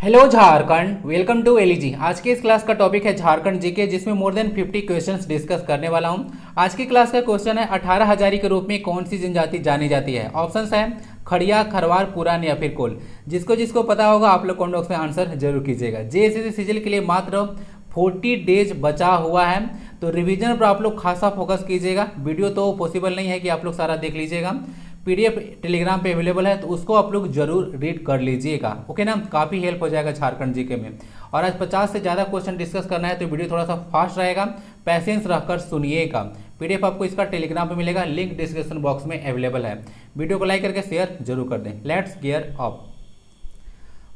Hello Jharkhand, welcome to LEG. आज के इस क्लास का टॉपिक है झारखंड जीके, जिसमें मोर देन 50 क्वेश्चंस डिस्कस करने वाला हूं। आज की क्लास का क्वेश्चन है 18 हजारी के रूप में कौन सी जनजाति जानी जाती है। ऑप्शंस है खड़िया, खरवार, पुरान या फिर कोल। जिसको जिसको पता होगा आप लोग कमेंट बॉक्स में आंसर जरूर कीजिएगा। जेएसएससी सीजीएल के लिए मात्र 40 डेज बचा हुआ है, तो रिवीजन पर आप लोग खासा फोकस कीजिएगा। वीडियो तो पॉसिबल नहीं है कि आप लोग सारा देख लीजिएगा। पीडीएफ टेलीग्राम पे अवेलेबल है, तो उसको आप लोग जरूर रीड कर लीजिएगा। ओके ना, काफ़ी हेल्प हो जाएगा झारखंड जीके में। और आज 50 से ज़्यादा क्वेश्चन डिस्कस करना है, तो वीडियो थोड़ा सा फास्ट रहेगा, पैसेंस रखकर सुनिएगा। पीडीएफ आपको इसका टेलीग्राम पे मिलेगा, लिंक डिस्क्रिप्शन बॉक्स में अवेलेबल है। वीडियो को लाइक करके शेयर जरूर कर दें। Let's gear up.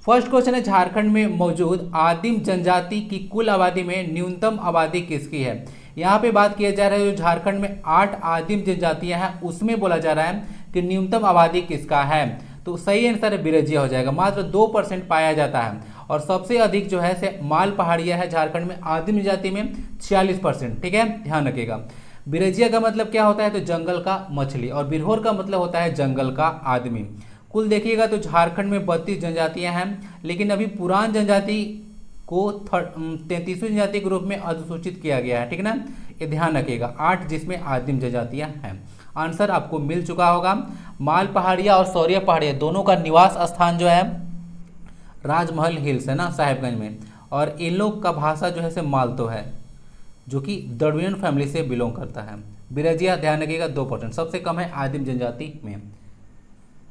First question है, झारखंड में मौजूद आदिम जनजाति की कुल आबादी में न्यूनतम आबादी किसकी है। यहाँ पे बात किया जा रहा है जो झारखंड में 8 आदिम जनजातियां हैं, उसमें बोला जा रहा है कि न्यूनतम आबादी किसका है। तो सही आंसर बिरजिया हो जाएगा। मात्र 2% पाया जाता है। और सबसे अधिक जो है से माल पहाड़िया है झारखंड में, आदिम जनजाति में 46%। ठीक है, ध्यान रखिएगा। बिरजिया का मतलब क्या होता है, तो जंगल का मछली, और बिरहोर का मतलब होता है जंगल का आदमी। कुल देखिएगा तो झारखंड में 32 जनजातियां हैं, लेकिन अभी पुरान जनजाति को 33वीं जनजाति के रूप में अधिसूचित किया गया है। ठीक है ना, ये ध्यान रखिएगा। 8 जिसमें आदिम जनजातियां हैं। आंसर आपको मिल चुका होगा। माल पहाड़िया और सौरिया पहाड़िया दोनों का निवास स्थान जो है राजमहल हिल्स है ना, साहेबगंज में। और इन लोग का भाषा जो है से मालतो है, जो कि द्रविड़ियन फैमिली से बिलोंग करता है। बिरजिया ध्यान रखिएगा 2%, सबसे कम है आदिम जनजाति में।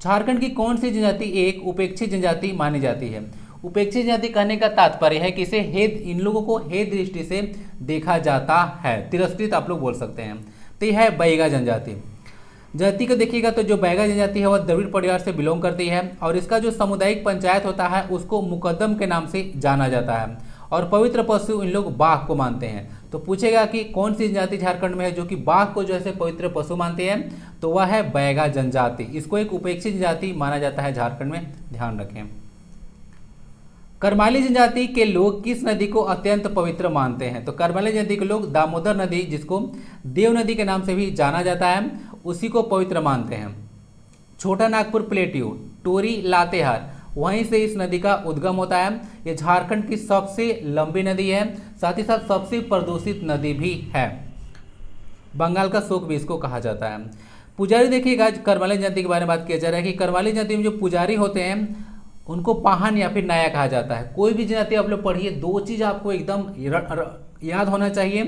झारखंड की कौन सी जनजाति एक उपेक्षित जनजाति मानी जाती है। उपेक्षित जनजाति कहने का तात्पर्य है कि इसे हेद, इन लोगों को हेद दृष्टि से देखा जाता है, तिरस्कृत आप लोग बोल सकते हैं। तो यह है बैगा जनजाति। जाति को देखिएगा तो जो बैगा जनजाति है वह द्रविड़ परिवार से बिलोंग करती है, और इसका जो सामुदायिक पंचायत होता है उसको मुकद्दम के नाम से जाना जाता है। और पवित्र पशु इन लोग बाघ को मानते हैं। तो पूछेगा कि कौन सी जनजाति झारखंड में है जो कि बाघ को जो है पवित्र पशु मानती है, तो वह है बैगा जनजाति। इसको एक उपेक्षित जनजाति माना जाता है झारखंड में, ध्यान रखें। करमाली जनजाति के लोग किस नदी को अत्यंत पवित्र मानते हैं। तो करमाली जनजाति के लोग दामोदर नदी, जिसको देव नदी के नाम से भी जाना जाता है, उसी को पवित्र मानते हैं। छोटा नागपुर प्लेट्यू, टोरी, लातेहार, वहीं से इस नदी का उद्गम होता है। ये झारखंड की सबसे लंबी नदी है, साथ ही साथ सबसे प्रदूषित नदी भी है। बंगाल का शोक भी इसको कहा जाता है। पुजारी देखिएगा, करमाली जनजाति के बारे में बात किया जा रहा है कि करमाली जनजाति में जो पुजारी होते हैं उनको पाहन या फिर नाया कहा जाता है। कोई भी जनजाति आप लोग पढ़िए, 2 चीज़ आपको एकदम याद होना चाहिए।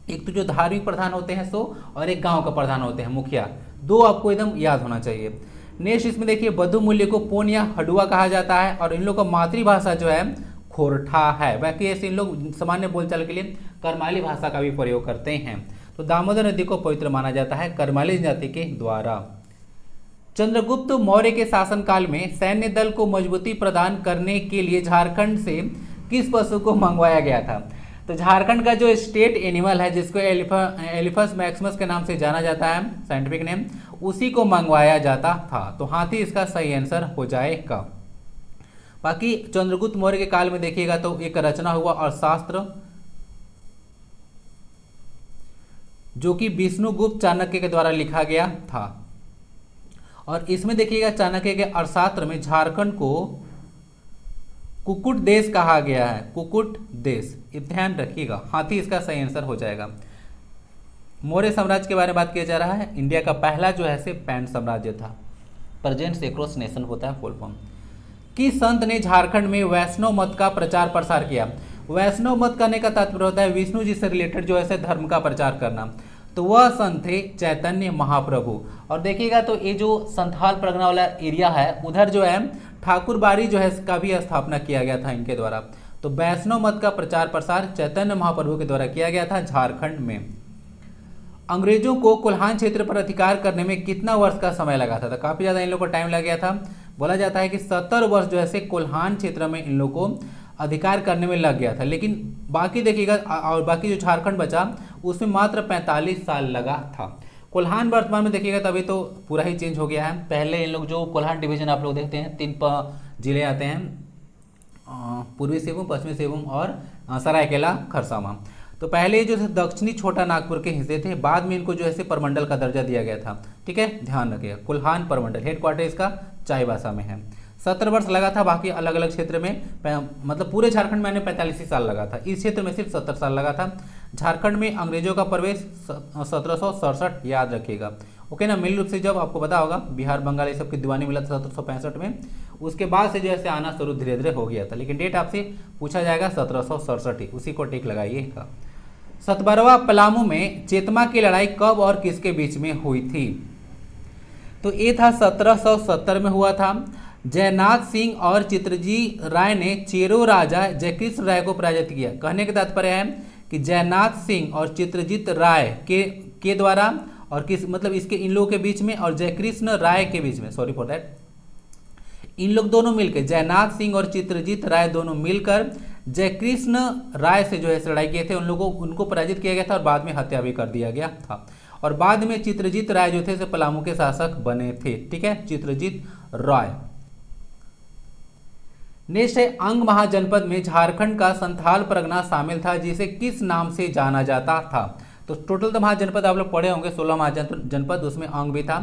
एक तो जो धार्मिक प्रधान होते हैं सो, और एक गांव का प्रधान होते हैं मुखिया, 2 आपको एकदम याद होना चाहिए। नेक्स्ट इसमें देखिए, बधु मूल्य को पोन या हडुआ कहा जाता है, और इन लोग का मातृभाषा जो है खोरठा है। बाकी ऐसे इन लोग सामान्य बोलचाल के लिए करमाली भाषा का भी प्रयोग करते हैं। तो दामोदर नदी को पवित्र माना जाता है करमाली जनजाति के द्वारा। चंद्रगुप्त मौर्य के शासनकाल में सैन्य दल को मजबूती प्रदान करने के लिए झारखंड से किस पशु को मंगवाया गया था। तो झारखंड का जो स्टेट एनिमल है, जिसको एलिफस मैक्सिमस के नाम से जाना जाता है, साइंटिफिक नेम, उसी को मंगवाया जाता था। तो हाथी इसका सही आंसर हो जाएगा। बाकी चंद्रगुप्त मौर्य के काल में देखिएगा तो एक रचना हुआ और शास्त्र, जो कि विष्णुगुप्त चाणक्य के द्वारा लिखा गया था। और इसमें देखिएगा चाणक्य के अर्थशास्त्र में झारखंड को कुकुट देश कहा गया है, कुकुट देश, ध्यान रखिएगा। हाथी इसका सही आंसर हो जाएगा। मौर्य साम्राज्य के बारे में बात किया जा रहा है। इंडिया का पहला जो है से पैंट साम्राज्य था। प्रेजेंट एक्रोस नेशन होता है फुल फॉर्म। किस संत ने झारखंड में वैष्णव मत का प्रचार प्रसार किया। वैष्णव मत करने का तात्पर्य होता है विष्णु जी से रिलेटेड जो है धर्म का प्रचार करना। तो वह संत थे चैतन्य महाप्रभु। और देखिएगा तो ये जो संथाल परगना वाला एरिया है, उधर जो है ठाकुर बाड़ी जो है इसका भी स्थापना किया गया था इनके द्वारा। तो वैष्णव मत का प्रचार प्रसार चैतन्य महाप्रभु के द्वारा किया गया था झारखंड में। अंग्रेजों को कोल्हान क्षेत्र पर अधिकार करने में कितना वर्ष का समय लगा था। तो काफी ज्यादा इन लोगों को टाइम लग गया था। बोला जाता है कि 70 वर्ष जो है कोल्हान क्षेत्र में इन लोगों को अधिकार करने में लग गया था। लेकिन बाकी देखिएगा, और बाकी जो झारखंड बचा उसमें मात्र 45 साल लगा था। कोल्हान वर्तमान में देखिएगा तभी तो पूरा ही चेंज हो गया है। पहले इन लोग जो कोल्हान डिवीजन आप लोग देखते हैं, 3 जिले आते हैं, पूर्वी सिंहभूम, पश्चिमी सिंहभूम और सरायकेला खरसावां। तो पहले जो है दक्षिणी छोटा नागपुर के हिस्से थे, बाद में इनको जो है परमंडल का दर्जा दिया गया था। ठीक है, ध्यान रखिएगा। कोल्हान परमंडल हेडक्वार्टर इसका चाईबासा में है। 70 वर्ष लगा था, बाकी अलग अलग क्षेत्र में मतलब पूरे झारखंड में 45 ही साल लगा था, इस क्षेत्र में सिर्फ 70 साल लगा था। झारखंड में अंग्रेजों का प्रवेश 1767, याद रखिएगा। ओके ना, मूल रूप से जब आपको पता होगा बिहार बंगाल ये सब की दीवानी मिला था 1765 में, उसके बाद से जो है आना शुरू धीरे धीरे हो गया था, लेकिन डेट आपसे पूछा जाएगा 1767 ही, उसी को टिक लगाइएगा। 17वां पलामू में चेतमा की लड़ाई कब और किसके बीच में हुई थी? तो ये था 1770 में हुआ था। जयनाथ सिंह और चित्रजीत राय ने चेरो राजा जयकृष्ण राय को पराजित किया। कहने का तात्पर्य है कि जयनाथ सिंह और चित्रजीत राय के द्वारा और किस मतलब इसके इन लोगों के बीच में और जयकृष्ण राय के बीच में, सॉरी फॉर दैट, इन लोग दोनों मिलकर, जयनाथ सिंह और चित्रजीत राय दोनों मिलकर जयकृष्ण राय से जो है लड़ाई किए थे, उनको पराजित किया गया था और बाद में हत्या भी कर दिया गया था। और बाद में चित्रजीत राय जो थे पलामू के शासक बने थे। ठीक है, चित्रजीत राय। नेक्स्ट है, अंग महाजनपद में झारखंड का संथाल परगना शामिल था, जिसे किस नाम से जाना जाता था? तो टोटल तो महाजनपद आप लोग पढ़े होंगे, 16 महाजनपद, उसमें अंग भी था।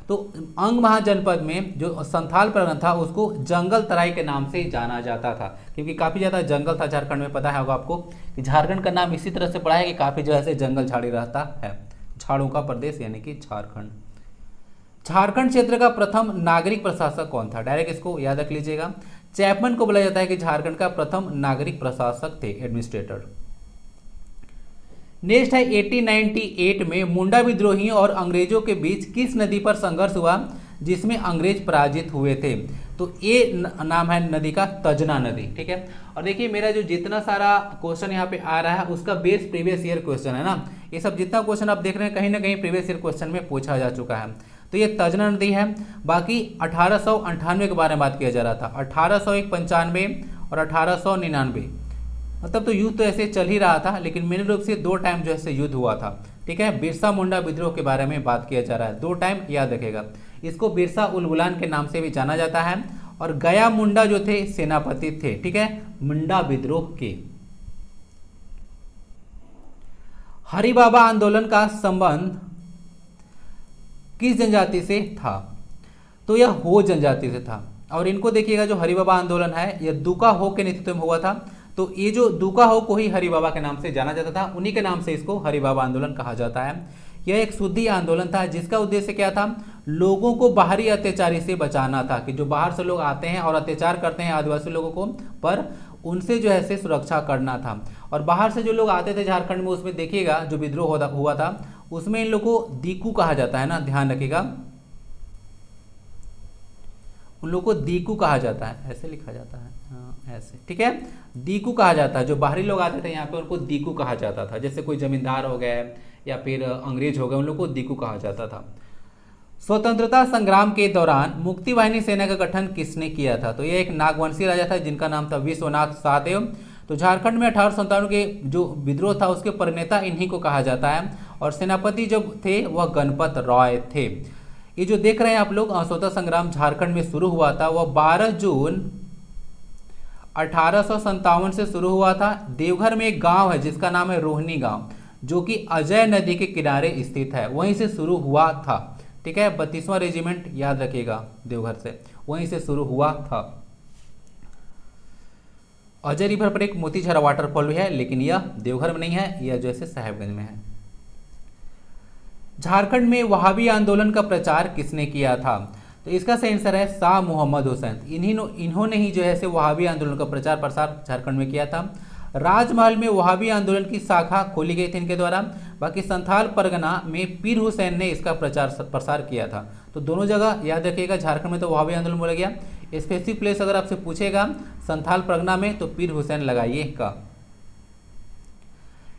तो अंग महाजनपद में जो संथाल परगना था उसको जंगल तराई के नाम से जाना जाता था, क्योंकि काफ़ी ज़्यादा जंगल था झारखंड में। पता है होगा आपको कि झारखंड का नाम इसी तरह से पड़ा है कि काफ़ी जो है जंगल झाड़ी रहता है, झाड़ों का प्रदेश यानी कि झारखंड। झारखंड क्षेत्र का प्रथम नागरिक प्रशासक कौन था? डायरेक्ट इसको याद रख लीजिएगा। चैपमैन को बोला जाता है कि झारखंड का प्रथम नागरिक प्रशासक थे, एडमिनिस्ट्रेटर। नेक्स्ट है, 1898 में मुंडा विद्रोहियों और अंग्रेजों के बीच किस नदी पर संघर्ष हुआ जिसमें अंग्रेज पराजित हुए थे? तो ये नाम है नदी का तजना नदी। ठीक है, और देखिए मेरा जो जितना सारा क्वेश्चन यहाँ पे आ रहा है उसका बेस प्रीवियस ईयर क्वेश्चन है ना, ये सब जितना क्वेश्चन आप देख रहे हैं कहीं ना कहीं प्रीवियस ईयर क्वेश्चन में पूछा जा चुका है। तो ये तजना नदी है। बाकी 1898 के बारे में बात किया जा रहा था, 1895 और 1899, मतलब तो युद्ध तो ऐसे चल ही रहा था, लेकिन मेन रूप से 2 टाइम जो है युद्ध हुआ था। ठीक है, बिरसा मुंडा विद्रोह के बारे में बात किया जा रहा है, 2 टाइम याद रखेगा। इसको बिरसा उल गुलान के नाम से भी जाना जाता है। और गया मुंडा जो थे सेनापति थे, ठीक है, मुंडा विद्रोह के। हरिबाबा आंदोलन का संबंध किस जनजाति से था? तो यह हो जनजाति से था। और इनको देखिएगा, जो हरिबाबा आंदोलन है यह दुका हो के नेतृत्व में हुआ था। तो ये जो दुका हो को ही हरिबाबा के नाम से जाना जाता था, उन्हीं के नाम से इसको हरिबाबा आंदोलन कहा जाता है। यह एक शुद्धि आंदोलन था जिसका उद्देश्य क्या था? लोगों को बाहरी अत्याचारी से बचाना था, कि जो बाहर से लोग आते हैं और अत्याचार करते हैं आदिवासी लोगों को, पर उनसे जो है सुरक्षा करना था। और बाहर से जो लोग आते थे झारखंड में, उसमें देखिएगा जो विद्रोह हुआ था उसमें इन लोगों को दीकू कहा जाता है ना, ध्यान रखिएगा, उन लोगों को दीकू कहा जाता है, ऐसे लिखा जाता है, हाँ ऐसे, ठीक है, दीकू कहा जाता है। जो बाहरी लोग आते थे यहाँ पे उनको दीकू कहा जाता था, जैसे कोई जमींदार हो गए या फिर अंग्रेज हो गए, उन लोगों को दीकू कहा जाता था। स्वतंत्रता संग्राम के दौरान मुक्ति वाहिनी सेना का गठन किसने किया था? तो ये एक नागवंशी राजा था जिनका नाम था विश्वनाथ सहदेव। तो झारखंड में 1857 के जो विद्रोह था उसके प्रणेता इन्हीं को कहा जाता है। और सेनापति जो थे वह गणपत रॉय थे। ये जो देख रहे हैं आप लोग, स्वतंत्रता संग्राम झारखंड में शुरू हुआ था, वह 12 जून 1857 से शुरू हुआ था। देवघर में एक गांव है जिसका नाम है रोहिणी गांव, जो कि अजय नदी के किनारे स्थित है, वहीं से शुरू हुआ था। ठीक है, 32वां रेजिमेंट याद रखिएगा, देवघर से वहीं से शुरू हुआ था। अजय रिवर पर एक मोतीझरा वाटरफॉल भी है, लेकिन यह देवघर में नहीं है, यह जो है साहेबगंज में है। झारखंड में वहाबी आंदोलन का प्रचार किसने किया था? तो इसका सही आंसर है शाह मोहम्मद हुसैन। इन्होंने ही जो है वहाबी आंदोलन का प्रचार प्रसार झारखंड में किया था। राजमहल में वहाबी आंदोलन की शाखा खोली गई थी इनके द्वारा। बाकी संथाल परगना में पीर हुसैन ने इसका प्रचार प्रसार किया था। तो दोनों जगह याद रखिएगा, झारखंड में तो वहाबी आंदोलन बोला गया, स्पेसिफिक प्लेस अगर आपसे पूछेगा संथाल परगना में तो पीर हुसैन लगाइएगा।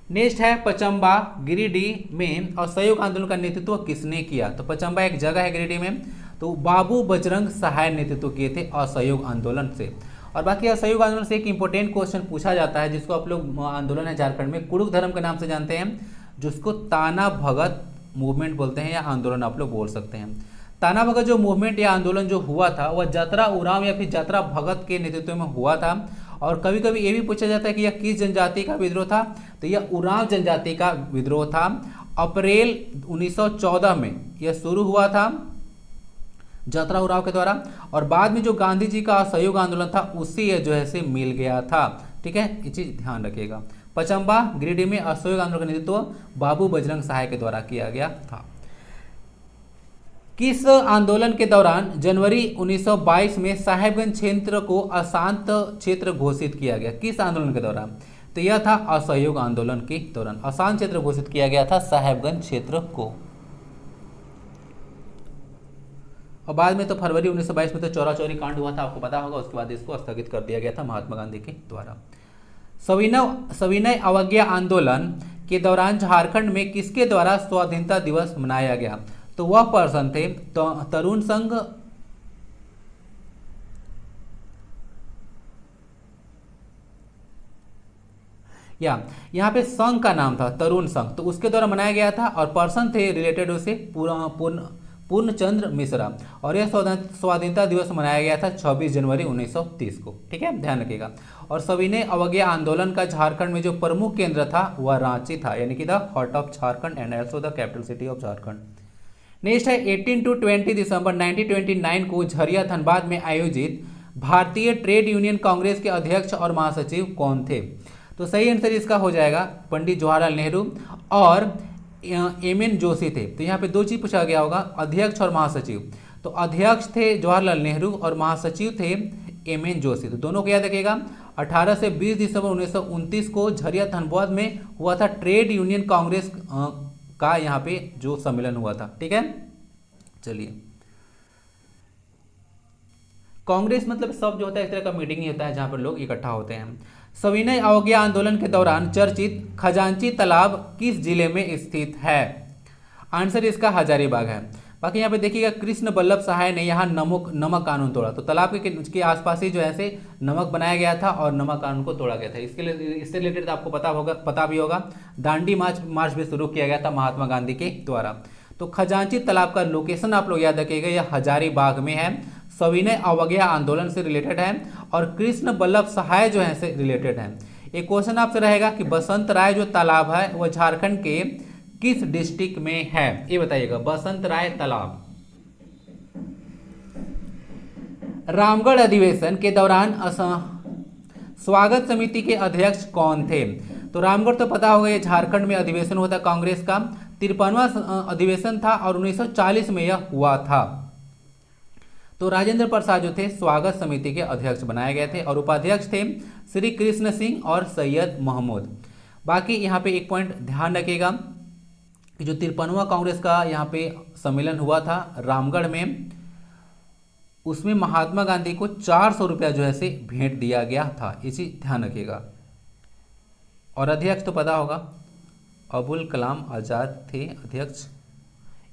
नेक्स्ट है पचम्बा गिरिडीह में असहयोग आंदोलन का नेतृत्व किसने किया? तो पचम्बा एक जगह है गिरिडीह में, तो बाबू बजरंग सहाय नेतृत्व किए थे असहयोग आंदोलन से। और बाकी असहयोग आंदोलन से एक इंपॉर्टेंट क्वेश्चन पूछा जाता है, जिसको आप लोग आंदोलन है झारखंड में कुड़ुक धर्म के नाम से जानते हैं, जिसको ताना भगत मूवमेंट बोलते हैं या आंदोलन आप लोग बोल सकते हैं। ताना भगत जो मूवमेंट या आंदोलन जो हुआ था वह जतरा उरांव या फिर जतरा भगत के नेतृत्व में हुआ था। और कभी कभी ये भी पूछा जाता है कि यह किस जनजाति का विद्रोह था? तो यह उरांव जनजाति का विद्रोह था। अप्रैल 1914 में यह शुरू हुआ था। ज्योतिराव फुले के द्वारा, और बाद में जो गांधी जी का असहयोग आंदोलन था उससे यह जो है से मिल गया था। ठीक है, ये चीज ध्यान रखिएगा। पचम्बा गिरिडीह में असहयोग आंदोलन का नेतृत्व बाबू बजरंग सहाय के द्वारा किया गया था। किस आंदोलन के दौरान जनवरी 1922 में साहेबगंज क्षेत्र को अशांत क्षेत्र घोषित किया गया? किस आंदोलन के दौरान? तो यह था असहयोग आंदोलन के दौरान अशांत क्षेत्र घोषित किया गया था साहेबगंज क्षेत्र को। और बाद में तो फरवरी 1922 में तो चौरा चौरी कांड हुआ था, आपको पता होगा। उसके बाद इसको स्थगित कर दिया गया था महात्मा गांधी के द्वारा। सविनय अवज्ञा आंदोलन के दौरान झारखंड में किसके द्वारा स्वाधीनता दिवस मनाया गया? तो वह पर्सन थे तरुण संघ, या यहाँ पे संघ का नाम था तरुण संघ, तो उसके द्वारा मनाया गया था। और पर्सन थे रिलेटेड उसे पूर्णचंद्र मिश्रा, और यह स्वाधीनता दिवस मनाया गया था 26 जनवरी 1930 को। ठीक है, ध्यान रखिएगा। और सविनय अवज्ञा आंदोलन का झारखंड में जो प्रमुख केंद्र था वह रांची था, यानी कि the heart of Jharkhand and also the capital city of Jharkhand. Next है 18 to 20 दिसंबर 1929 को झरिया धनबाद में आयोजित भारतीय ट्रेड यूनियन कांग्रेस के अध्यक्ष और महासचिव कौन थे? तो सही आंसर इसका हो जाएगा पंडित जवाहरलाल नेहरू और एम.एन. जोशी थे। तो यहाँ पे दो चीज पूछा गया होगा, अध्यक्ष और महासचिव। तो अध्यक्ष थे जवाहरलाल नेहरू और महासचिव थे एम.एन. जोशी। तो दोनों को याद रखिएगा। 18 से 20 दिसंबर 1929 को झरिया धनबाद में हुआ था ट्रेड यूनियन कांग्रेस का यहाँ पे जो सम्मेलन हुआ था। ठीक है, चलिए। कांग्रेस मतलब सब जो होता है इस तरह का मीटिंग ही होता है जहां पर लोग इकट्ठा होते हैं। सविनय अवज्ञा आंदोलन के दौरान चर्चित खजांची तालाब किस जिले में स्थित है? आंसर इसका हजारीबाग है। बाकी यहाँ पे देखिएगा कृष्ण बल्लभ सहाय ने यहाँ नमक कानून तोड़ा, तो तालाब के आसपास ही जो है से नमक बनाया गया था और नमक कानून को तोड़ा गया था। इससे रिलेटेड आपको पता भी होगा दांडी मार्च भी शुरू किया गया था महात्मा गांधी के द्वारा। तो खजांची तालाब का लोकेशन आप लोग याद रखिएगा, यह हजारीबाग में है, सविनय अवज्ञा आंदोलन से रिलेटेड है और कृष्ण बल्लभ सहाय जो है से रिलेटेड है। एक क्वेश्चन आपसे रहेगा कि बसंत राय जो तालाब है वह झारखंड के किस डिस्ट्रिक्ट में है, ये बताइएगा। बसंत राय तालाब। रामगढ़ अधिवेशन के दौरान स्वागत समिति के अध्यक्ष कौन थे? तो रामगढ़ तो पता होगा, ये झारखंड में अधिवेशन हुआ था कांग्रेस का, 53वां अधिवेशन था और 1940 में यह हुआ था। तो राजेंद्र प्रसाद जो थे स्वागत समिति के अध्यक्ष बनाए गए थे और उपाध्यक्ष थे श्री कृष्ण सिंह और सैयद महमूद। बाकी यहाँ पे एक पॉइंट ध्यान रखिएगा कि जो 53वां कांग्रेस का यहाँ पे सम्मेलन हुआ था रामगढ़ में, उसमें महात्मा गांधी को 400 रुपया जो है से भेंट दिया गया था, इसी ध्यान रखिएगा। और अध्यक्ष तो पता होगा अबुल कलाम आज़ाद थे अध्यक्ष,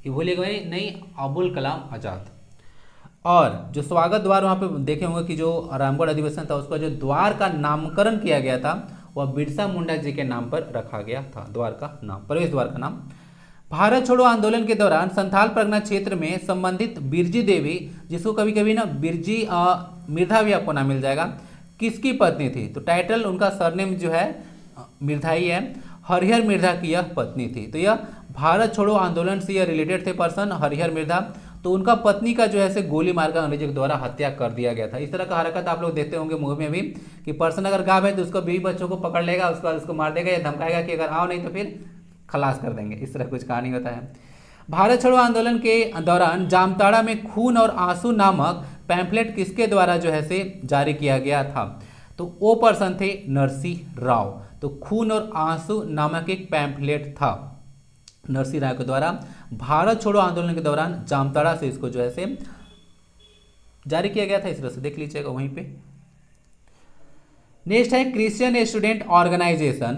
ये भूलिएगा नहीं, अबुल कलाम आज़ाद। और जो स्वागत द्वार वहाँ पे देखे होंगे कि जो रामगढ़ अधिवेशन था उसका जो द्वार का नामकरण किया गया था वह बिरसा मुंडा जी के नाम पर रखा गया था, द्वार का नाम, प्रवेश द्वार का नाम। भारत छोड़ो आंदोलन के दौरान संथाल परगना क्षेत्र में संबंधित बिरजी देवी, जिसको कभी कभी ना बिरजी मिर्धा भी आपको नाम मिल जाएगा, किसकी पत्नी थी? तो टाइटल उनका सरनेम जो है मिर्धा ही है, हरिहर मिर्धा की यह पत्नी थी। तो यह भारत छोड़ो आंदोलन से यह related the person Harihar Mirdha. तो उनका पत्नी का जो है से गोली मारकर अंग्रेजों के द्वारा हत्या कर दिया गया था। इस तरह का हरकत आप लोग देखते होंगे मूवी में भी कि पर्सन अगर गायब है तो उसको बीवी बच्चों को पकड़ लेगा, उसके बाद उसको मार देगा या धमकाएगा कि अगर आओ नहीं तो फिर खलास कर देंगे, इस तरह कुछ कहानी होता है। भारत छोड़ो आंदोलन के दौरान जामताड़ा में खून और आंसू नामक पैम्फलेट किसके द्वारा जो है से जारी किया गया था? तो वो पर्सन थे नरसिंह राव। तो खून और आंसू नामक एक पैम्फलेट था नरसिंह राव के द्वारा भारत छोड़ो आंदोलन के दौरान जामताड़ा से इसको जो है से जारी किया गया था। इस तरह से देख लीजिएगा वहीं पे। नेक्स्ट है क्रिश्चियन स्टूडेंट ऑर्गेनाइजेशन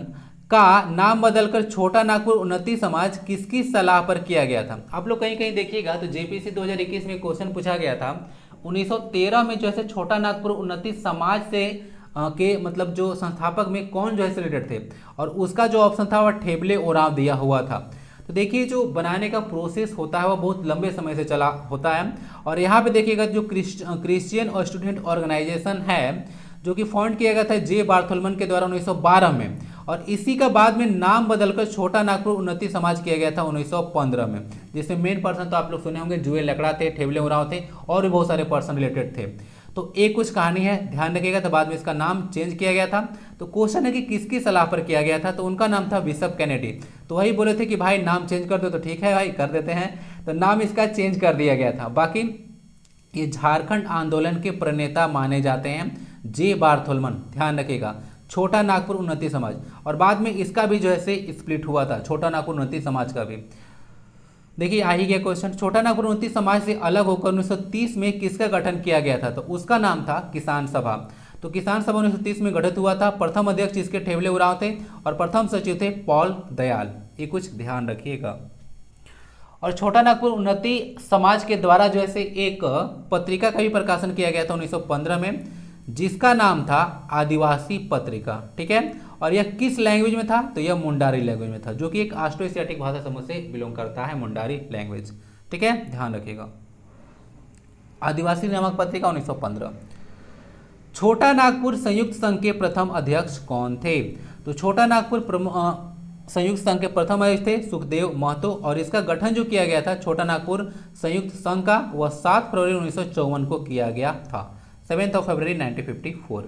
का नाम बदलकर छोटा नागपुर उन्नति समाज किसकी सलाह पर किया गया था? आप लोग कहीं कहीं देखिएगा तो जेपीसी 2021 में क्वेश्चन पूछा गया था 1913 में जो है छोटा नागपुर उन्नति समाज से के मतलब जो संस्थापक में कौन जो है रिलेटेड थे, और उसका जो ऑप्शन था वह ठेबले ओराव दिया हुआ था। तो देखिए जो बनाने का प्रोसेस होता है वह बहुत लंबे समय से चला होता है। और यहाँ पे देखिएगा जो क्रिश्चियन और स्टूडेंट ऑर्गेनाइजेशन है जो कि फाउंड किया गया था जे बार्थोलमन के द्वारा 1912 में, और इसी का बाद में नाम बदलकर छोटा नागपुर उन्नति समाज किया गया था 1915 में, जिसमें मेन पर्सन तो आप लोग सुने होंगे जुए लकड़ा थे, ठेवले उरांव थे और भी बहुत सारे पर्सन रिलेटेड थे। तो एक कुछ कहानी है, ध्यान रखिएगा। तो बाद में इसका नाम चेंज किया गया था। तो क्वेश्चन है कि किसकी सलाह पर किया गया था, तो उनका नाम था बिशप कैनेडी। तो वही बोले थे कि भाई नाम चेंज कर दो, तो ठीक है भाई कर देते हैं। तो नाम इसका चेंज कर दिया गया था। बाकी ये झारखंड आंदोलन के प्रणेता माने जाते हैं जे बार्थोलमन, ध्यान रखिएगा, छोटा नागपुर उन्नति समाज। और बाद में इसका भी जो है से स्प्लिट हुआ था, छोटा नागपुर उन्नति समाज का भी। देखिए आ ही गया क्वेश्चन, छोटा नागपुर उन्नति समाज से अलग होकर 1930 में किसका गठन किया गया था, तो उसका नाम था किसान सभा। तो किसान सभा 1930 में गठित हुआ था। प्रथम अध्यक्ष इसके ठेवले उरांव थे और प्रथम सचिव थे पॉल दयाल। ये कुछ ध्यान रखिएगा। और छोटा नागपुर उन्नति समाज के द्वारा जो है से एक पत्रिका का भी प्रकाशन किया गया था 1915 में, जिसका नाम था आदिवासी पत्रिका, ठीक है। और यह किस लैंग्वेज में था, तो यह मुंडारी लैंग्वेज में था, जो कि एक ऑस्ट्रो एशियाटिक भाषा समूह से बिलोंग करता है, मुंडारी लैंग्वेज, ठीक है, ध्यान रखिएगा। आदिवासी नामक पत्रिका 1915। छोटा नागपुर संयुक्त संघ के प्रथम अध्यक्ष कौन थे, तो छोटा नागपुर संयुक्त संघ के प्रथम अध्यक्ष थे सुखदेव महतो। और इसका गठन जो किया गया था छोटा नागपुर संयुक्त संघ का, वह 7 फरवरी 1954 को किया गया था, 7 फरवरी 1954।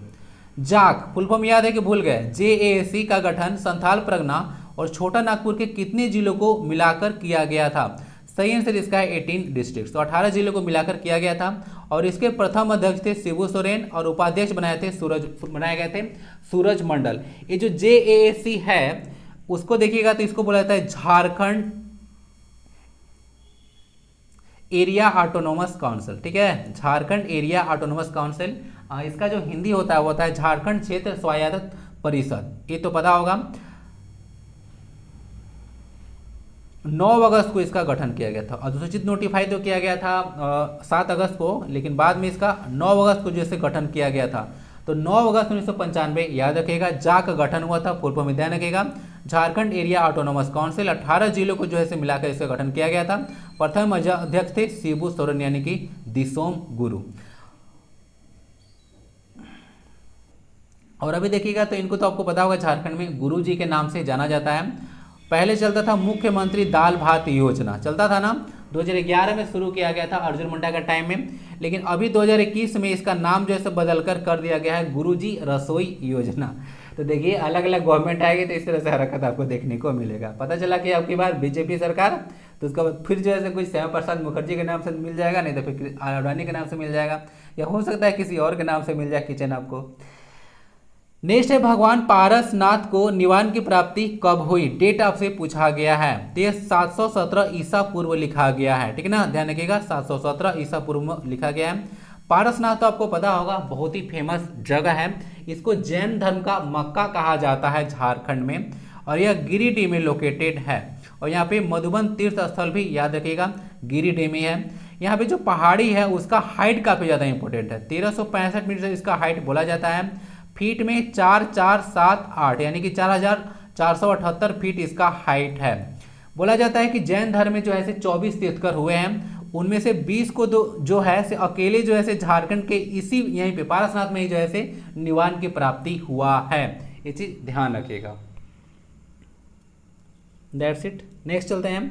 जाक फुल फॉर्म याद है कि भूल गए, JAC का गठन संथाल परगना और छोटा नागपुर के कितने जिलों को मिलाकर किया गया था, सही आंसर इसका है 18 डिस्ट्रिक्ट, तो 18 जिलों को मिलाकर किया गया था। और इसके प्रथम अध्यक्ष थे शिबू सोरेन और उपाध्यक्ष बनाए गए थे सूरज मंडल। ये जो JAC है उसको देखिएगा तो इसको बोला जाता है झारखंड एरिया ऑटोनोमस काउंसिल, ठीक है, झारखंड एरिया ऑटोनोमस काउंसिल। इसका जो हिंदी होता है वो होता है झारखंड क्षेत्र स्वायत्त परिषद, ये तो पता होगा। 9 अगस्त को इसका गठन किया गया था। अधिसूचित नोटिफाई तो किया गया था 7 अगस्त को, लेकिन बाद में इसका 9 अगस्त को जैसे गठन किया गया था। तो 9 अगस्त 1995 याद रखेगा, जा का गठन हुआ था, पूर्व में ध्यान रखेगा। झारखंड एरिया ऑटोनोमस काउंसिल 18 जिलों को जो है मिलाकर इसका गठन किया गया था। प्रथम अध्यक्ष थे शिबू सोरेन यानी कि दिसोम गुरु। और अभी देखिएगा तो इनको तो आपको पता होगा, झारखंड में गुरु जी के नाम से जाना जाता है। पहले चलता था मुख्यमंत्री दाल भात योजना, चलता था ना, 2011 में शुरू किया गया था अर्जुन मुंडा का टाइम में, लेकिन अभी 2021 में इसका नाम जो है बदलकर कर दिया गया है गुरुजी रसोई योजना। तो देखिए अलग अलग गवर्नमेंट आएगी तो इस तरह से हरकत आपको देखने को मिलेगा। पता चला कि आपकी बार बीजेपी सरकार, तो उसका बाद फिर जो है कोई श्यामा प्रसाद मुखर्जी के नाम से मिल जाएगा, नहीं तो फिर अडवाणी के नाम से मिल जाएगा, या हो सकता है किसी और के नाम से मिल जाए किचन आपको। नेक्स्ट है भगवान पारसनाथ को निवान की प्राप्ति कब हुई, डेट आपसे पूछा गया है। तो ये 717 ईसा पूर्व लिखा गया है, ठीक है ना, ध्यान रखिएगा 717 ईसा पूर्व लिखा गया है। पारसनाथ तो आपको पता होगा बहुत ही फेमस जगह है, इसको जैन धर्म का मक्का कहा जाता है झारखंड में, और यह गिरिडीह में लोकेटेड है। और यहाँ पे मधुबन तीर्थ स्थल भी याद रखिएगा गिरिडीह में है। यहाँ पे जो पहाड़ी है उसका हाइट काफी ज़्यादा इंपॉर्टेंट है, 1365 मीटर इसका हाइट बोला जाता है। फीट में 4478 यानी कि 4478 फीट इसका हाइट है। बोला जाता है कि जैन धर्म में जो है 24 तीर्थकर हुए हैं, उनमें से 20 को जो है से अकेले जो है झारखंड के इसी यहीं पे पारसनाथ में ही जो है निवान की प्राप्ति हुआ है, ये चीज ध्यान रखिएगा। That's it. नेक्स्ट चलते हैं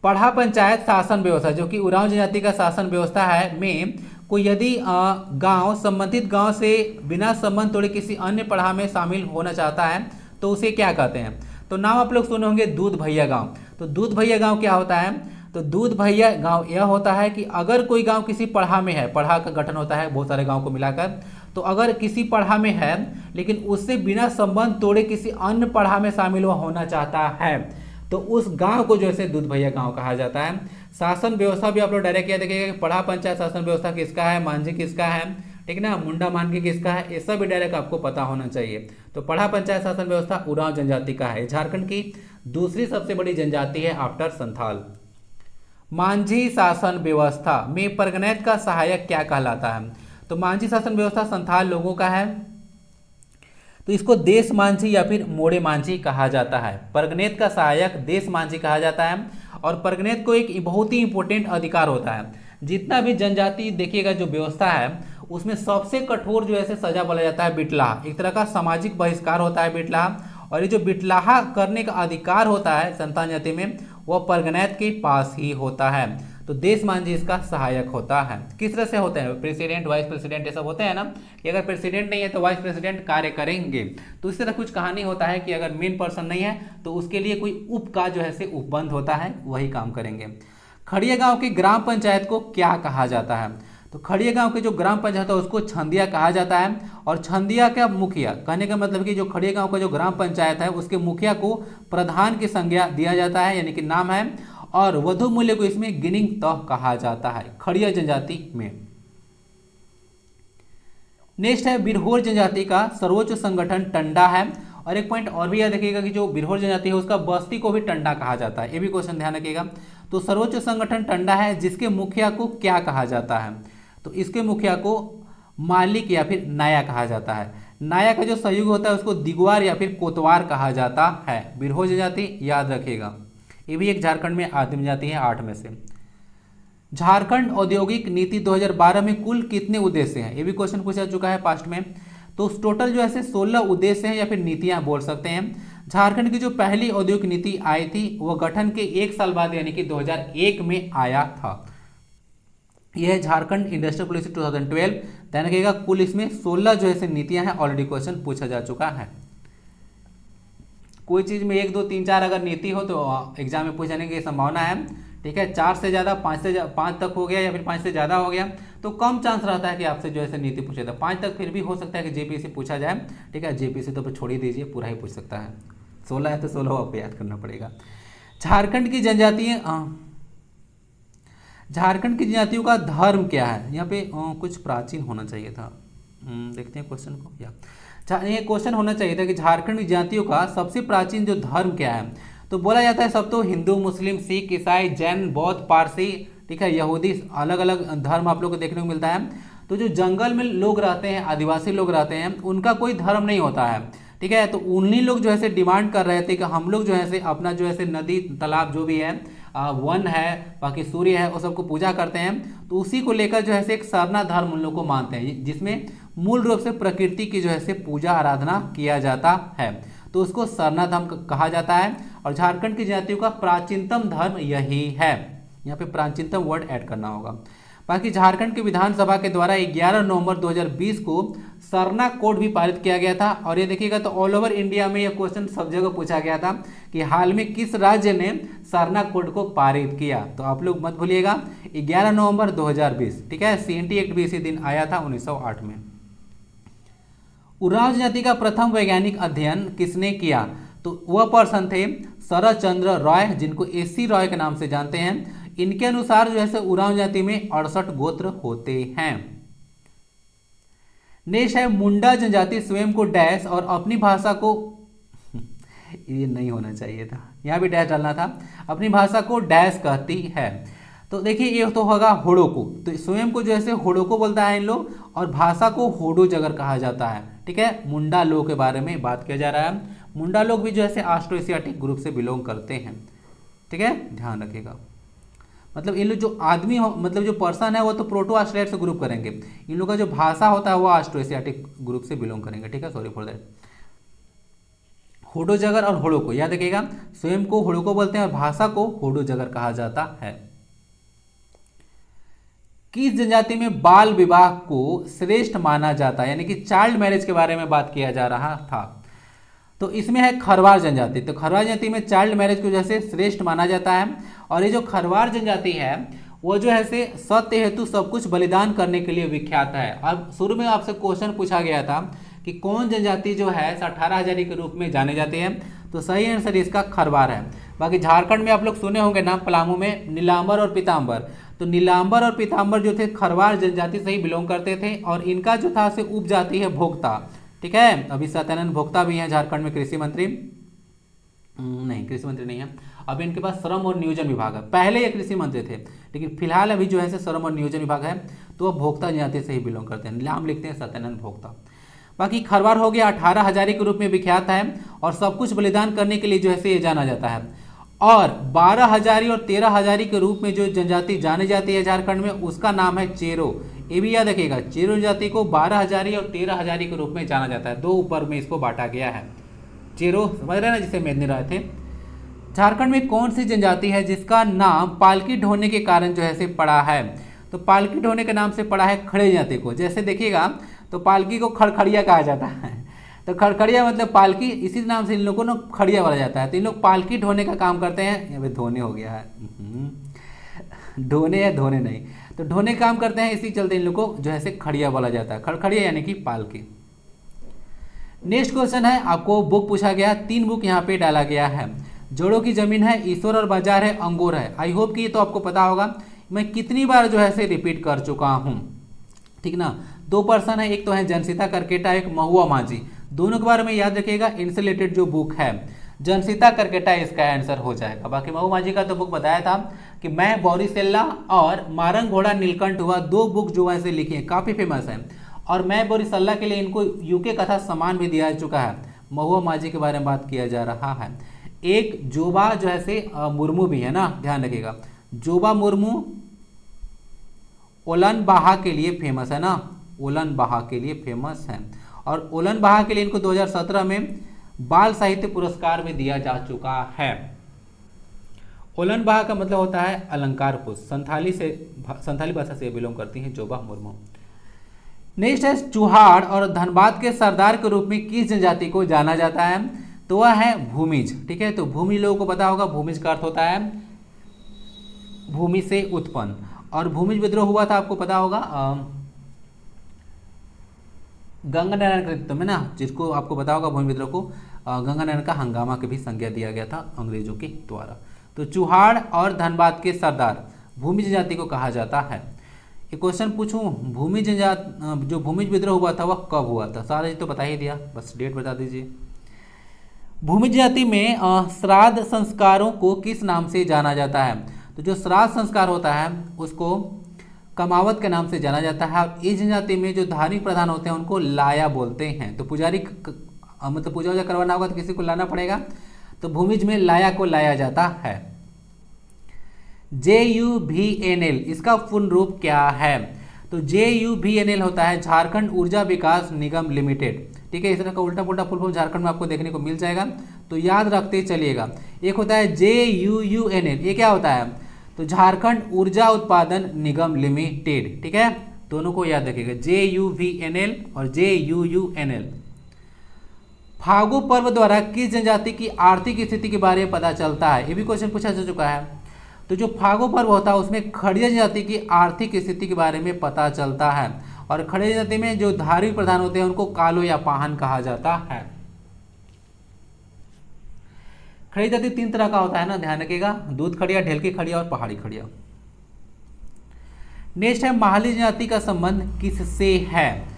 पढ़ा पंचायत शासन व्यवस्था, जो कि उरांव जनजाति का शासन व्यवस्था है में कोई यदि गांव संबंधित गांव से बिना संबंध तोड़े किसी अन्य पढ़ा में शामिल होना चाहता है तो उसे क्या कहते हैं। तो नाम आप लोग सुने होंगे दूध भैया गांव। तो दूध भैया गांव क्या होता है, तो दूध भैया गांव यह होता है कि अगर कोई गांव किसी पढ़ा में है, पढ़ा का गठन होता है बहुत सारे गांव को मिलाकर, तो अगर किसी पढ़ा में है लेकिन उससे बिना संबंध तोड़े किसी अन्य पढ़ा में शामिल होना चाहता है तो उस गांव को जो है दूध भैया गांव कहा जाता है। शासन व्यवस्था भी आप लोग डायरेक्ट क्या देखेंगे, पढ़ा पंचायत शासन व्यवस्था किसका है, मांझी किसका है, ठीक ना, मुंडा मानकी किसका है, ये सब भी डायरेक्ट आपको पता होना चाहिए। तो पढ़ा पंचायत शासन व्यवस्था उरांव जनजाति का है, झारखंड की दूसरी सबसे बड़ी जनजाति है आफ्टर संथाल। मांझी शासन व्यवस्था में परगनैत का सहायक क्या कहलाता है, तो मांझी शासन व्यवस्था संथाल लोगों का है, तो इसको देश मांझी या फिर मोड़े मांझी कहा जाता है। परगनेत का सहायक देश मांझी कहा जाता है। और परगनेत को एक बहुत ही इंपॉर्टेंट अधिकार होता है, जितना भी जनजाति देखिएगा जो व्यवस्था है उसमें सबसे कठोर जो है सजा बोला जाता है बिटलाह, एक तरह का सामाजिक बहिष्कार होता है बिटलाह। और ये जो बिटलाहा करने का अधिकार होता है संतान जाति में, वह परगनैत के पास ही होता है। तो देश मांझी इसका सहायक होता है। किस तरह से होते हैं, प्रेसिडेंट, वाइस प्रेसिडेंट, ये सब होते हैं ना, कि अगर प्रेसिडेंट नहीं है तो वाइस प्रेसिडेंट कार्य करेंगे। तो इस तरह कुछ कहानी होता है कि अगर मेन पर्सन नहीं है तो उसके लिए कोई उप का जो है से उपबंध होता है, वही काम करेंगे। खड़िया गांव की ग्राम पंचायत को क्या कहा जाता है? तो खड़िया गांव की जो ग्राम पंचायत है उसको छंदिया कहा जाता है। और छंदिया का मुखिया, कहने का मतलब कि जो खड़िया गांव का जो ग्राम पंचायत है उसके मुखिया को प्रधान की संज्ञा दिया जाता है, यानी कि नाम है। और वधु मूल्य को इसमें गिनिंग तह कहा जाता है खड़िया जनजाति में। नेक्स्ट है बिरहोर जनजाति का सर्वोच्च संगठन टंडा है। और एक पॉइंट और भी याद रखिएगा कि जो बिरहोर जनजाति है उसका बस्ती को भी टंडा कहा जाता है, ये भी क्वेश्चन ध्यान रखिएगा। तो सर्वोच्च संगठन टंडा है, जिसके मुखिया को क्या कहा जाता है? तो इसके मुखिया को मालिक या फिर नाया कहा जाता है। नाया का जो सहयोग होता है उसको दिगवार या फिर कोतवार कहा जाता है। बिरहोर जनजाति याद रखिएगा, ये भी एक झारखंड में आदिम जाति है 8 में से। झारखंड औद्योगिक नीति 2012 में कुल कितने उद्देश्य हैं? ये भी क्वेश्चन पूछा चुका है पास्ट में। तो टोटल जो है 16 उद्देश्य हैं या फिर नीतियां बोल सकते हैं। झारखंड की जो पहली औद्योगिक नीति आई थी वो गठन के 1 साल बाद यानी कि 2001 में आया था। यह है झारखंड इंडस्ट्रियल पॉलिसी 2012। ध्यान रखिएगा कुल इसमें 16 जो है नीतियां हैं, ऑलरेडी क्वेश्चन पूछा जा चुका है। कोई चीज में 1, 2, 3, 4 अगर नीति हो तो एग्जाम में पूछने की संभावना है, ठीक है। 4 से ज़्यादा, 5 तक हो गया या फिर 5 से ज़्यादा हो गया तो कम चांस रहता है कि आपसे जो है नीति पूछे। था 5 तक फिर भी हो सकता है कि जेपीसी पूछा जाए, ठीक है। जेपीसी तो छोड़ ही दीजिए, पूरा ही पूछ सकता है। 16 है तो 16 आपको याद करना पड़ेगा। झारखंड की जनजातियों का धर्म क्या है? यहाँ पे कुछ प्राचीन होना चाहिए था, देखते हैं क्वेश्चन को। ये क्वेश्चन होना चाहिए था कि झारखंड की जातियों का सबसे प्राचीन जो धर्म क्या है? तो बोला जाता है सब तो हिंदू, मुस्लिम, सिख, ईसाई, जैन, बौद्ध, पारसी, ठीक है, यहूदी, अलग अलग धर्म आप लोग को देखने को मिलता है। तो जो जंगल में लोग रहते हैं, आदिवासी लोग रहते हैं, उनका कोई धर्म नहीं होता है, ठीक है। तो उन्हीं लोग जो है डिमांड कर रहे थे कि हम लोग जो है अपना जो है नदी, तालाब जो भी है, वन है, बाकी सूर्य है, वो सबको पूजा करते हैं। तो उसी को लेकर जो है एक सरना धर्म उन लोग को मानते हैं, जिसमें मूल रूप से प्रकृति की जो है पूजा आराधना किया जाता है। तो उसको सरना धर्म कहा जाता है। और झारखंड की जातियों का प्राचीनतम धर्म यही है। यहाँ पे प्राचीनतम वर्ड ऐड करना होगा। बाकी झारखंड की विधानसभा के द्वारा 11 नवंबर 2020 को सरना कोड भी पारित किया गया था। और ये देखिएगा तो ऑल ओवर इंडिया में यह क्वेश्चन सब जगह पूछा गया था कि हाल में किस राज्य ने सरना कोड को पारित किया। तो आप लोग मत भूलिएगा 11 नवंबर 2020, ठीक है। CNT एक्ट भी इसी दिन आया था 1908 में। उरांव जाति का प्रथम वैज्ञानिक अध्ययन किसने किया? तो वह पर्सन थे शरद चंद्र रॉय, जिनको AC रॉय के नाम से जानते हैं। इनके अनुसार जो है उरांव जाति में 68 गोत्र होते हैं। नेक्स्ट है मुंडा जनजाति स्वयं को डैश और अपनी भाषा को ये नहीं होना चाहिए था, यहाँ भी डैश डालना था। अपनी भाषा को डैश कहती है। तो देखिए ये तो होगा होडोको। तो स्वयं को जो है होडोको बोलता है इन लोग, और भाषा को होडो जगर कहा जाता है, ठीक है। मुंडा लोग के बारे में बात किया जा रहा है। मुंडा लोग भी जो है ऑस्ट्रो एशियाटिक ग्रुप से बिलोंग करते हैं, ठीक है, ध्यान रखिएगा। मतलब इन लोग जो आदमी हो, मतलब जो पर्सन है वो तो प्रोटो ऑस्ट्रेलिया से ग्रुप करेंगे। इन लोग का जो भाषा होता है वो ऑस्ट्रो एशियाटिक ग्रुप से बिलोंग करेंगे, ठीक है। Sorry for that. होडो जगर और होडोको याद रखिएगा। स्वयं को होडोको बोलते हैं और भाषा को होडो जगर कहा जाता है। किस जनजाति में बाल विवाह को श्रेष्ठ माना जाता है, यानी कि चाइल्ड मैरिज के बारे में बात किया जा रहा था। तो इसमें है खरवार जनजाति। तो खरवार जनजाति में चाइल्ड मैरिज को जैसे श्रेष्ठ माना जाता है। और ये जो खरवार जनजाति है वो जो है सत्य हेतु सब कुछ बलिदान करने के लिए विख्यात है। अब शुरू में आपसे क्वेश्चन पूछा गया था कि कौन जनजाति जो है 18 हजारी के रूप में जाने जाते हैं। तो सही आंसर इसका खरवार है। बाकी झारखंड में आप लोग सुने होंगे नाम, पलामू में नीलांबर और पीताम्बर। तो नीलांबर और पीताम्बर जो थे खरवार जनजाति से ही बिलोंग करते थे। और इनका जो था उपजाति है भोक्ता, ठीक है। अभी सत्यानंद भोक्ता भी हैं झारखंड में कृषि मंत्री, नहीं कृषि मंत्री नहीं है, अब इनके पास श्रम और नियोजन विभाग है। पहले ये कृषि मंत्री थे लेकिन फिलहाल अभी जो है श्रम और नियोजन विभाग है। तो वह भोक्ता जनजाति से ही बिलोंग करते हैं, नाम लिखते हैं सत्यानंद भोक्ता। बाकी खरवार हो गया 18 हजारी के रूप में विख्यात है और सब कुछ बलिदान करने के लिए जो है ये जाना जाता है। और 12 हजारी और 13 हजारी के रूप में जो जनजाति जानी जाती है झारखंड में उसका नाम है चेरो। ये भी याद रखिएगा, चेरो जाति को 12 हजारी और 13 हजारी के रूप में जाना जाता है। 2 ऊपर में इसको बांटा गया है। चेरो, समझ रहे हैं ना, जिसे मेदिनी राय थे। झारखंड में कौन सी जनजाति है जिसका नाम पालकी ढोने के कारण जो है से पड़ा है? तो पालकी ढोने के नाम से पड़ा है खड़े जाति को। जैसे देखिएगा तो पालकी को खड़खड़िया कहा जाता है, तो खड़खड़िया मतलब पालकी, इसी नाम से इन लोगों को ना खड़िया बोला जाता है। तो इन लोग पालकी ढोने का काम करते हैं। यहाँ पे धोने हो गया है, ढोने या धोने नहीं, तो ढोने काम करते हैं, इसी चलते इन लोग को जो है से खड़िया बोला जाता है। खड़खड़िया यानी कि पालकी। नेक्स्ट क्वेश्चन है, आपको बुक पूछा गया, 3 बुक यहाँ पे डाला गया है। जोड़ों की जमीन है, ईश्वर और बाजार है, अंगूर है। आई होप कि ये तो आपको पता होगा, मैं कितनी बार जो है से रिपीट कर चुका हूँ, ठीक ना। 2 पर्सन है, एक तो है जनसीता करकेटा, एक महुआ माझी। दोनों के बारे में याद रखिएगा, इनसे रिलेटेड जो बुक है जनसीता करकेटा इसका आंसर हो जाएगा। बाकी महुआ माझी का तो बुक बताया था कि मैं बोरिसेल्ला और मारंग घोड़ा नीलकंठ हुआ, 2 बुक जो है से लिखी है, काफ़ी फेमस है। और मैं बोरिसेल्ला के लिए इनको यूके कथा सम्मान भी दिया चुका है। महुआ माझी के बारे में बात किया जा रहा है। एक जोबा जो है से मुर्मू भी है ना, ध्यान रखिएगा। जोबा मुर्मू ओलन बाहा के लिए फेमस है ना, ओलन बाहा के लिए फेमस है। और ओलन बाहा के लिए इनको 2017 में बाल साहित्य पुरस्कार भी दिया जा चुका है। ओलन बाहा का मतलब होता है अलंकार पुष्प, संथाली भाषा से बिलोंग करती हैं जोबा मुर्मू। नेक्स्ट है, चुहाड़ और धनबाद के सरदार के रूप में किस जनजाति को जाना जाता है? तो वह है भूमिज, ठीक है। तो भूमि लोगों को पता होगा, भूमिज का अर्थ होता है भूमि से उत्पन्न। और भूमिज विद्रोह हुआ था, आपको पता होगा, गंगा नारायण के नेतृत्व में ना, जिसको आपको पता होगा भूमि विद्रोह को गंगा नारायण का हंगामा की भी संज्ञा दिया गया था अंग्रेजों के द्वारा। तो चुहाड़ और धनबाद के सरदार भूमि जनजाति को कहा जाता है। एक क्वेश्चन पूछूं, भूमि जनजाति जो भूमि विद्रोह हुआ था वह कब हुआ था? सारा जी तो बता ही दिया, बस डेट बता दीजिए। भूमि जनजाति में श्राद्ध संस्कारों को किस नाम से जाना जाता है? तो जो श्राद्ध संस्कार होता है उसको कमावत के नाम से जाना जाता है। और इस जनजाति में जो धार्मिक प्रधान होते हैं उनको लाया बोलते हैं। तो पुजारी मतलब पूजा वूजा करवाना होगा तो किसी को लाना पड़ेगा, तो भूमिज में लाया को लाया जाता है। JUVNL इसका पूर्ण रूप क्या है? तो JUVNL होता है झारखंड ऊर्जा विकास निगम लिमिटेड, ठीक है। इस तरह का उल्टा पुल्टा फुल फॉर्म झारखंड में आपको देखने को मिल जाएगा, तो याद रखते चलिएगा। एक होता है JUUNL, ये क्या होता है? तो झारखंड ऊर्जा उत्पादन निगम लिमिटेड, ठीक है। दोनों को याद रखिएगा, JUVNL और JUUNL। फागु पर्व द्वारा किस जनजाति की आर्थिक स्थिति के बारे में पता चलता है? ये भी क्वेश्चन पूछा जा चुका है। तो जो फागु पर्व होता है उसमें खड़िया जनजाति की आर्थिक स्थिति के बारे में पता चलता है। और खड़िया जनजाति में जो धार्मिक प्रधान होते हैं उनको कालो या पाहन कहा जाता है। खड़ी जाति 3 तरह का होता है ना, ध्यान रखिएगा, दूध खड़िया, ढेलकी खड़िया और पहाड़ी खड़िया। नेक्स्ट है, महाली जनजाति का संबंध किससे है?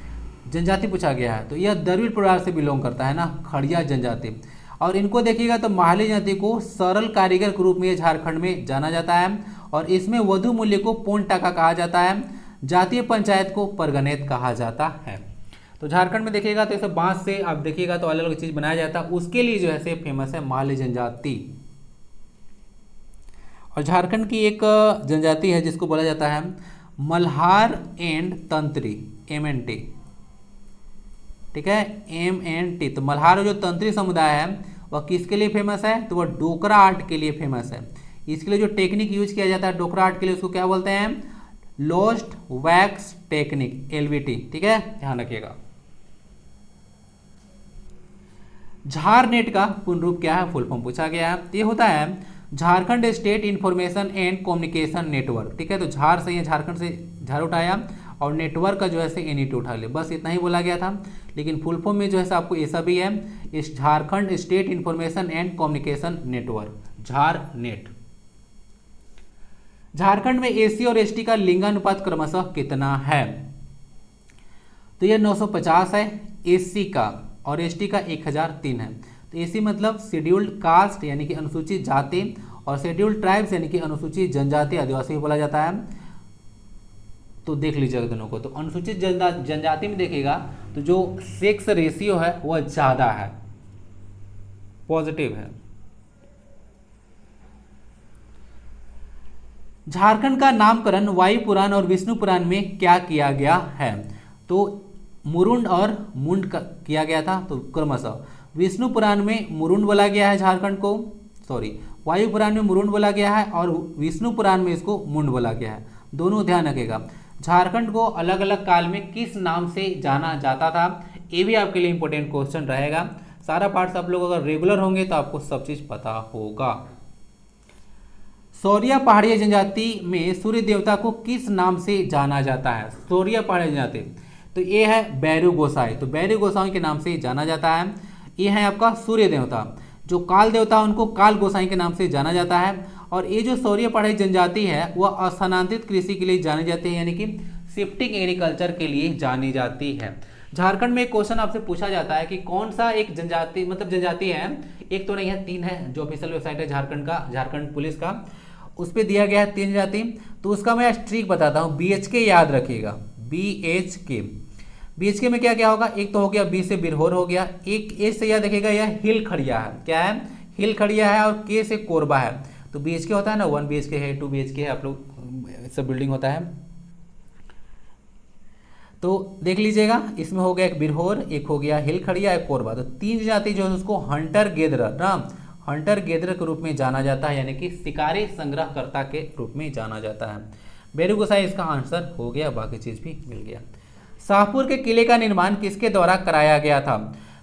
जनजाति पूछा गया है, तो यह द्रविड़ परिवार से बिलोंग करता है ना, खड़िया जनजाति। और इनको देखिएगा तो महाली जनजाति को सरल कारीगर के रूप में झारखंड में जाना जाता है। और इसमें वधु मूल्य को पौन टका कहा जाता है। जातीय पंचायत को परगनेत कहा जाता है। तो झारखंड में देखिएगा तो इसे बांस से आप देखिएगा तो अलग अलग चीज बनाया जाता है, उसके लिए जो है से फेमस है महाली जनजाति। और झारखंड की एक जनजाति है जिसको बोला जाता है मल्हार एंड तंत्री, MNT, ठीक है, MNT। तो मल्हार जो तंत्री समुदाय है वह किसके लिए फेमस है? तो वह डोकरा आर्ट के लिए फेमस है। इसके लिए जो टेक्निक यूज किया जाता है डोकरा आर्ट के लिए, उसको क्या बोलते हैं? लोस्ट वैक्स टेक्निक, LVT, ठीक है, ध्यान रखिएगा। झारनेट का पूर्ण रूप क्या है? फुल फॉर्म पूछा गया है। ये होता है Jharkhand state information and communication network, ठीक है। तो झार से, झारखंड से झार उठाया और नेटवर्क का जो है से NET उठा ले, बस इतना ही बोला गया था। लेकिन फुल फॉर्म में जो है आपको ऐसा भी है, इस Jharkhand state information and communication network, Jharnet. Jharkhand में SC और ST का लिंगानुपात क्रमशः कितना है? तो यह 950 है SC का, और ST का 1003 है। तो SC मतलब शेड्यूल्ड कास्ट यानी कि अनुसूचित जाति, और शेड्यूल्ड ट्राइब्स यानी कि अनुसूचित जनजाति आदिवासी बोला जाता है। तो देख लीजिएगा दोनों को। तो अनुसूचित जनजाति में देखिएगा तो जो सेक्स रेशियो है वह ज़्यादा है, पॉजिटिव है। झारखंड का नामकरण वायु पुराण और विष्णु पुराण में क्या किया गया है? तो मुरुंड और मुंड का किया गया था। तो क्रमशः विष्णु पुराण में मुरुंड बोला गया है झारखंड को, सॉरी वायु पुराण में मुरुंड बोला गया है और विष्णु पुराण में इसको मुंड बोला गया है। दोनों ध्यान रखिएगा। झारखंड को अलग अलग काल में किस नाम से जाना जाता था, ये भी आपके लिए इंपॉर्टेंट क्वेश्चन रहेगा। सारा पार्ट आप लोग अगर रेगुलर होंगे तो आपको सब चीज पता होगा। सौरिया पहाड़ी जनजाति में सूर्य देवता को किस नाम से जाना जाता है? सौरिया पहाड़ी जनजाति, तो ये है बैरू गोसाई, तो बैरू गोसाई के नाम से जाना जाता है। ये है आपका सूर्य देवता। जो काल देवता उनको काल गोसाई के नाम से जाना जाता है। और ये जो सौरिया पहाड़ी जनजाति है वह स्थानांतरित कृषि के लिए जानी जाती है, यानी कि शिफ्टिंग एग्रीकल्चर के लिए जानी जाती है। झारखंड में एक क्वेश्चन आपसे पूछा जाता है कि कौन सा एक जनजाति, मतलब जनजाति है, एक तो नहीं है, 3 है। जो ऑफिशियल वेबसाइट है झारखंड का, झारखंड पुलिस का, उस पर दिया गया है 3 जनजाति। तो उसका मैं ट्रिक बताता हूँ, BHK याद रखिएगा, BHK। BHK में क्या क्या होगा, एक तो हो गया बी से बिरहोर हो गया, एक ए से याद रखिएगा यह हिल खड़िया है, क्या है, हिल खड़िया है, और के से कोरबा है। तो BHK होता है ना, 1 BHK है, 2 BHK है, आप लोग सब बिल्डिंग होता है। तो देख लीजिएगा, इसमें हो गया एक बिरहोर, एक हो गया हिल खड़िया, एक कोरबा। तो 3 जाति जो है उसको हंटर गेदरर ना, हंटर गेदरर के रूप में जाना जाता है, यानी कि शिकारी संग्रहकर्ता के रूप में जाना जाता है। बैरू गोसाई इसका आंसर हो गया, बाकी चीज भी मिल गया। शाहपुर के किले का निर्माण किसके द्वारा कराया गया था?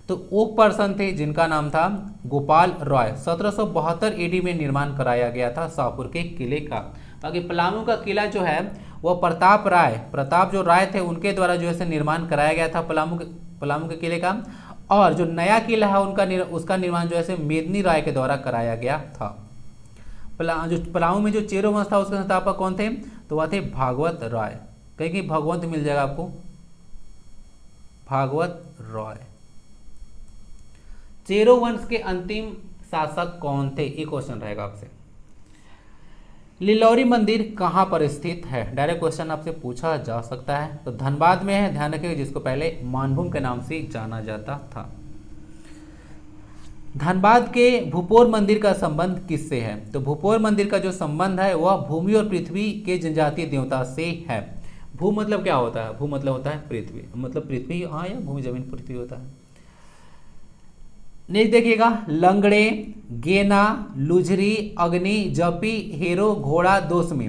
तो वो पर्सन थे जिनका नाम था गोपाल रॉय। 1772 AD में निर्माण कराया गया था शाहपुर के किले का। बाकी पलामू का किला जो है वह प्रताप जो राय थे उनके द्वारा जो है निर्माण कराया गया था पलामू के किले का। और जो नया किला है उसका निर्माण जो है मेदिनी राय के द्वारा कराया गया था। जो पलामू में जो चेरो वंश था उसके संस्थापक कौन थे? तो वह थे भागवत राय। कहीं कहीं भगवंत मिल जाएगा आपको, भागवत रॉय। चेरो वंश के अंतिम शासक कौन थे? ये क्वेश्चन रहेगा आपसे। लिलौरी मंदिर कहां पर स्थित है? डायरेक्ट क्वेश्चन आपसे पूछा जा सकता है। तो धनबाद में है, ध्यान रखिएगा, जिसको पहले मानभूम के नाम से जाना जाता था। धनबाद के भूपोर मंदिर का संबंध किससे है? तो भूपोर मंदिर का जो संबंध है वह भूमि और पृथ्वी के जनजातीय देवता से है। भू मतलब क्या होता है? भू मतलब होता है पृथ्वी, मतलब पृथ्वी, हाँ, या भूमि जमीन पृथ्वी होता है। नेक्स्ट देखिएगा, लंगड़े, गेना, लुझरी, अग्नि, जपी, हेरो, घोड़ा, दोस्मी,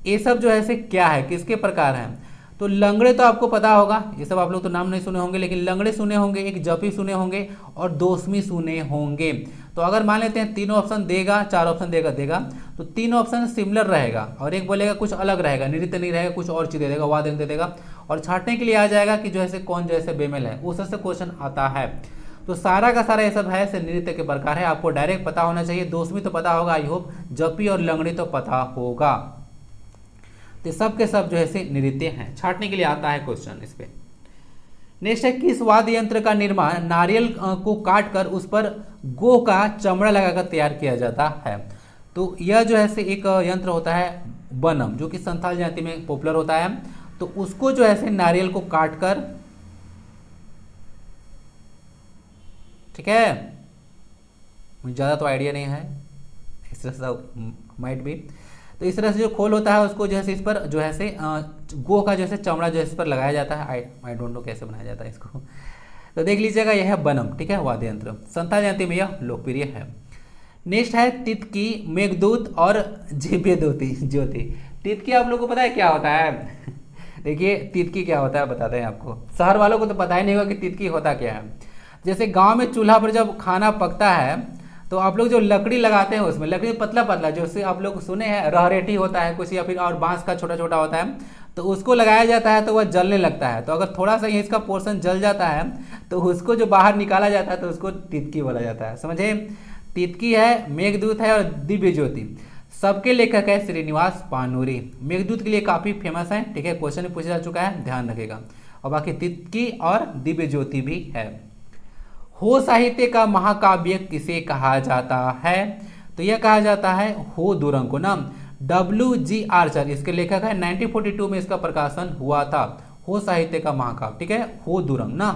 ये सब जो है से क्या है, किसके प्रकार हैं? तो लंगड़े तो आपको पता होगा, ये सब आप लोग तो नाम नहीं सुने होंगे, लेकिन लंगड़े सुने होंगे, एक जपी सुने होंगे और दोस्मी सुने होंगे। तो अगर मान लेते हैं तीनों ऑप्शन देगा, 4 ऑप्शन देगा, तो 3 ऑप्शन सिमिलर रहेगा और एक बोलेगा कुछ अलग रहेगा, नृत्य नहीं रहेगा, कुछ और चीज दे देगा, वाद्य दे देगा, और छांटने के लिए आ जाएगा कि जो है कौन जो है बेमेल है, उससे क्वेश्चन आता है। तो सारा का सारा ये सब है से नृत्य के प्रकार है, आपको डायरेक्ट पता होना चाहिए। दोस्मी तो पता होगा, आई होप, जपी और लंगड़ी तो पता होगा। तो सब के सब जो है से नृत्य हैं, छांटने के लिए आता है क्वेश्चन इस पे। नेक्स्ट है, किस वाद्य यंत्र का निर्माण नारियल को काट कर उस पर गो का चमड़ा लगाकर तैयार किया जाता है? तो यह जो है से एक यंत्र होता है बनम, जो कि संथाल जाति में पॉपुलर होता है। तो उसको जो है से नारियल को काट कर, ठीक है, मुझे ज़्यादा तो आइडिया नहीं है, इस तरह से माइट भी। तो इस तरह से जो खोल होता है उसको जो है इस पर जो है से गो का जो है चमड़ा जो है इस पर लगाया जाता है। आई डोंट नो कैसे बनाया जाता है इसको, तो देख लीजिएगा, यह है बनम, ठीक है, वाद्य यंत्र, संथाल जाति में यह लोकप्रिय है। नेक्स्ट है तितकी, मेघदूत और जीव्य ज्योति। तितकी आप लोगों को पता है क्या होता है? देखिए तितकी क्या होता है बताते हैं आपको, शहर वालों को तो पता ही नहीं होगा कि तितकी होता क्या है। जैसे गांव में चूल्हा पर जब खाना पकता है तो आप लोग जो लकड़ी लगाते हैं उसमें, लकड़ी पतला पतला, जैसे आप लोग सुने हैं रहरेटी होता है कुछ, या फिर और बांस का छोटा छोटा होता है, तो उसको लगाया जाता है तो वह जलने लगता है। तो अगर थोड़ा सा इसका पोर्शन जल जाता है तो उसको जो बाहर निकाला जाता है तो उसको तितकी बोला जाता है, समझे? तितकी है, मेघदूत है और दिव्य ज्योति। सबके लेखक है श्रीनिवास पानूरी। मेघदूत के लिए काफी फेमस है, ठीक है, क्वेश्चन पूछा जा चुका है, ध्यान रखेगा। और बाकी तितकी और दिव्य ज्योति भी है। हो साहित्य का महाकाव्य किसे कहा जाता है? तो यह कहा जाता है हो दुरंग को ना। WG आर्चर इसके लेखक है, 1942 में इसका प्रकाशन हुआ था, हो साहित्य का महाकाव्य, ठीक है, हो दुरंग ना।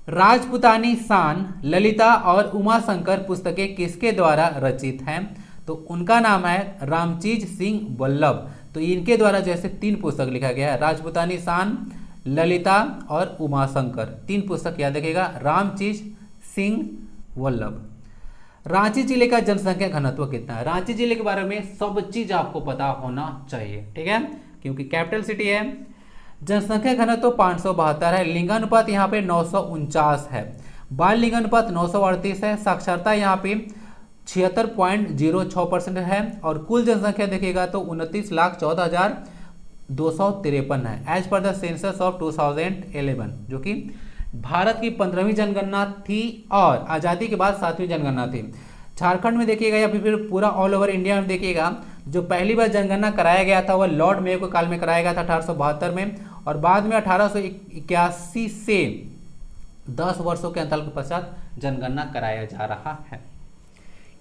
राजपुतानी शान, ललिता और उमाशंकर पुस्तकें किसके द्वारा रचित हैं? तो उनका नाम है रामचीज सिंह वल्लभ। तो इनके द्वारा जैसे 3 पुस्तक लिखा गया है, राजपुतानी शान, ललिता और उमाशंकर। 3 पुस्तक याद रखिएगा। रामचीज सिंह वल्लभ। रांची जिले का जनसंख्या घनत्व कितना है? रांची जिले के बारे में सब चीज आपको पता होना चाहिए, ठीक है, क्योंकि कैपिटल सिटी है। जनसंख्या घनत्व 572 है। लिंगानुपात यहाँ पे 949 है। बाल लिंगानुपात 938 है। साक्षरता यहाँ पे 76.06% है। और कुल जनसंख्या देखिएगा तो 29,14,253 है as per the census of 2011, जो कि भारत की 15वीं जनगणना थी और आज़ादी के बाद 7वीं जनगणना थी। झारखंड में देखिएगा या फिर पूरा ऑल ओवर इंडिया में देखिएगा, जो पहली बार जनगणना कराया गया था वह लॉर्ड मेयो के काल में कराया गया था 1872 में, और बाद में 1881 से 10 वर्षों के अंतराल के पश्चात जनगणना कराया जा रहा है।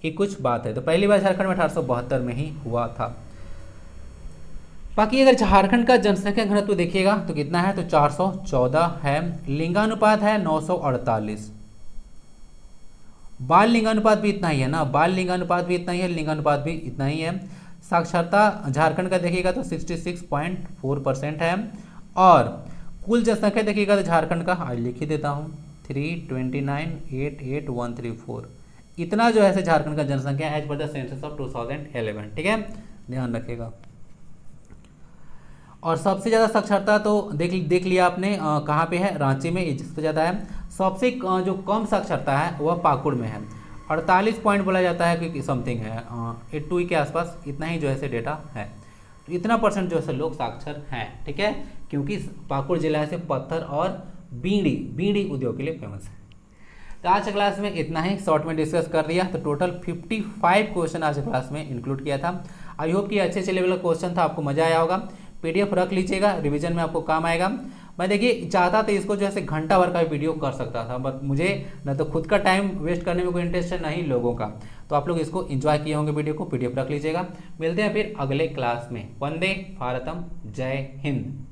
ये कुछ बात है। तो पहली बार झारखंड में 1872 में ही हुआ था। बाकी अगर झारखंड का जनसंख्या घनत्व देखिएगा तो कितना है, तो 414 है। लिंगानुपात है 948। बाल लिंगानुपात भी इतना ही है ना, बाल लिंगानुपात भी इतना ही है, लिंगानुपात भी इतना ही है। साक्षरता झारखंड का देखिएगा तो 66.4% है। और कुल जनसंख्या देखिएगा तो झारखंड का आज लिख ही देता हूँ 329,88,134। इतना जो है झारखंड का जनसंख्या as per the census of 2011, ठीक है, ध्यान रखिएगा। और सबसे ज़्यादा साक्षरता तो देख लिया आपने, कहाँ पे है, रांची में सबसे ज़्यादा है। सबसे जो कम साक्षरता है वह पाकुड़ में है, 48 पॉइंट बोला जाता है कि समथिंग है, 82 के आसपास इतना ही जो है डेटा है। तो इतना परसेंट जो है लोग साक्षर हैं, ठीक है, क्योंकि पाकुड़ जिला से पत्थर और बीड़ी उद्योग के लिए फेमस है। तो आज क्लास में इतना ही शॉर्ट में डिस्कस कर दिया। तो टोटल 55 क्वेश्चन आज क्लास में इंक्लूड किया था। आई होप कि अच्छे लेवल का क्वेश्चन था, आपको मजा आया होगा। पीडीएफ रख लीजिएगा, रिवीजन में आपको काम आएगा। मैं देखिए चाहता था इसको जो है घंटा भर का वीडियो कर सकता था, बट मुझे न तो खुद का टाइम वेस्ट करने में कोई इंटरेस्ट है, ना ही लोगों का। तो आप लोग इसको एंजॉय किए होंगे वीडियो को, पीडीएफ रख लीजिएगा। मिलते हैं फिर अगले क्लास में। वंदे भारतम, जय हिंद।